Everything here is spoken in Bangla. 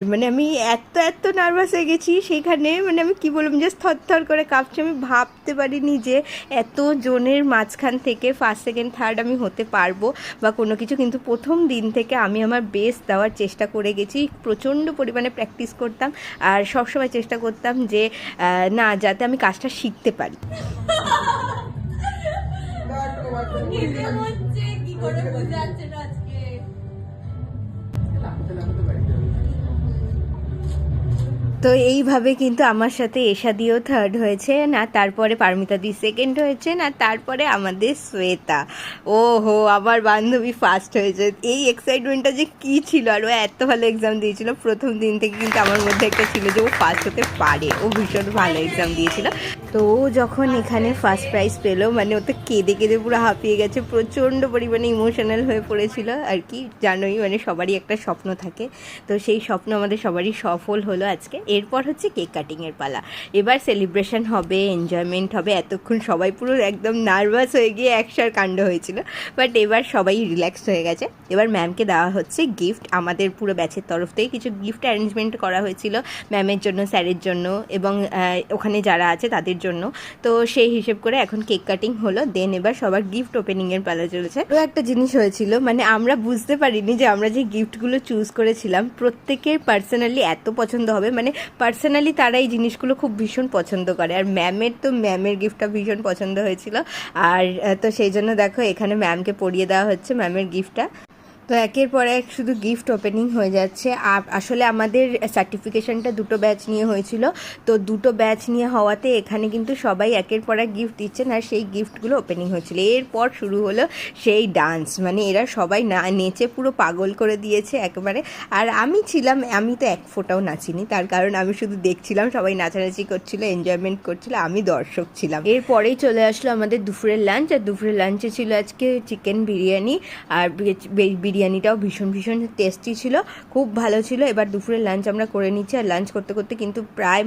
মানে আমি এত নার্ভাস হয়ে গেছি সেখানে, মানে আমি কি বলবো, জাস্ট থরথর করে কাঁপছি। আমি ভাবতে পারিনি যে এত জনের মাঝখান থেকে ফার্স্ট সেকেন্ড থার্ড আমি হতে পারবো বা কোনো কিছু। কিন্তু প্রথম দিন থেকে আমি আমার বেস্ট দেওয়ার চেষ্টা করে গেছি, প্রচণ্ড পরিমাণে প্র্যাকটিস করতাম আর সবসময় চেষ্টা করতাম যে না, যাতে আমি কাজটা শিখতে পারি। কি করে বোঝাচ্ছে না আজকে। তো এইভাবে কিন্তু আমার সাথে এশাদিও থার্ড হয়েছে না, তারপরে পারমিতা দি সেকেন্ড হয়েছে না, তারপরে আমাদের শ্বেতা। ও হো, আমার বান্ধবী ফার্স্ট হয়েছে। এই এক্সাইটমেন্টটা যে কী ছিল, আর ও এত ভালো এক্সাম দিয়েছিল প্রথম দিন থেকে, কিন্তু আমার মধ্যে একটা ছিল যে ও ফার্স্ট হতে পারে। ও ভীষণ ভালো এক্সাম দিয়েছিল। তো ও যখন এখানে ফার্স্ট প্রাইজ পেলো, মানে ও তো কেঁদে কেঁদে পুরো হাঁপিয়ে গেছে, প্রচণ্ড পরিমাণে ইমোশনাল হয়ে পড়েছিল আর কি। জানোই, মানে সবারই একটা স্বপ্ন থাকে, তো সেই স্বপ্ন আমাদের সবারই সফল হলো আজকে। এরপর হচ্ছে কেক কাটিংয়ের পালা। এবার সেলিব্রেশন হবে, এনজয়মেন্ট হবে। এতক্ষণ সবাই পুরো একদম নার্ভাস হয়ে গিয়ে একসার কাণ্ড হয়েছিল, বাট এবার সবাই রিল্যাক্স হয়ে গেছে। এবার ম্যামকে দেওয়া হচ্ছে গিফট। আমাদের পুরো ব্যাচের তরফ থেকে কিছু গিফট অ্যারেঞ্জমেন্ট করা হয়েছিল ম্যামের জন্য, স্যারের জন্য এবং ওখানে যারা আছে তাদের জন্য। তো সেই হিসেব করে এখন কেক কাটিং হলো, দেন এবার সবার গিফট ওপেনিংয়ের পালা চলেছে। তো একটা জিনিস হয়েছিল, মানে আমরা বুঝতে পারিনি যে আমরা যে গিফটগুলো চুজ করেছিলাম প্রত্যেকের পার্সোনালি এত পছন্দ হবে। মানে পার্সোনালি তারা এই জিনিসগুলো খুব ভীষণ পছন্দ করে, আর ম্যামের তো ম্যামের গিফটটা ভীষণ পছন্দ হয়েছিল। আর তো সেই জন্য দেখো এখানে ম্যামকে পরিয়ে দেওয়া হচ্ছে ম্যামের গিফটটা। তো একের পর এক শুধু গিফট ওপেনিং হয়ে যাচ্ছে। আসলে আমাদের সার্টিফিকেশনটা দুটো ব্যাচ নিয়ে হয়েছিল, তো দুটো ব্যাচ নিয়ে হওয়াতে এখানে কিন্তু সবাই একের পর এক গিফট দিচ্ছেন, আর সেই গিফটগুলো ওপেনিং হচ্ছিলো। এরপর শুরু হলো সেই ডান্স, মানে এরা সবাই নেচে পুরো পাগল করে দিয়েছে একেবারে। আর আমি ছিলাম, আমি তো এক ফোঁটাও নাচিনি, তার কারণ আমি শুধু দেখছিলাম সবাই নাচানাচি করছিল, এনজয়মেন্ট করছিল, আমি দর্শক ছিলাম। এরপরেই চলে আসলো আমাদের দুপুরের লাঞ্চ, আর দুপুরের লাঞ্চে ছিল আজকে চিকেন বিরিয়ানি, আর বিরিয়ানিটাও ভীষণ ভীষণ টেস্টি ছিল, খুব ভালো ছিল। এবার দুপুরের লাঞ্চ আমরা করে নিচ্ছি, আর লাঞ্চ করতে করতে কিন্তু প্রায়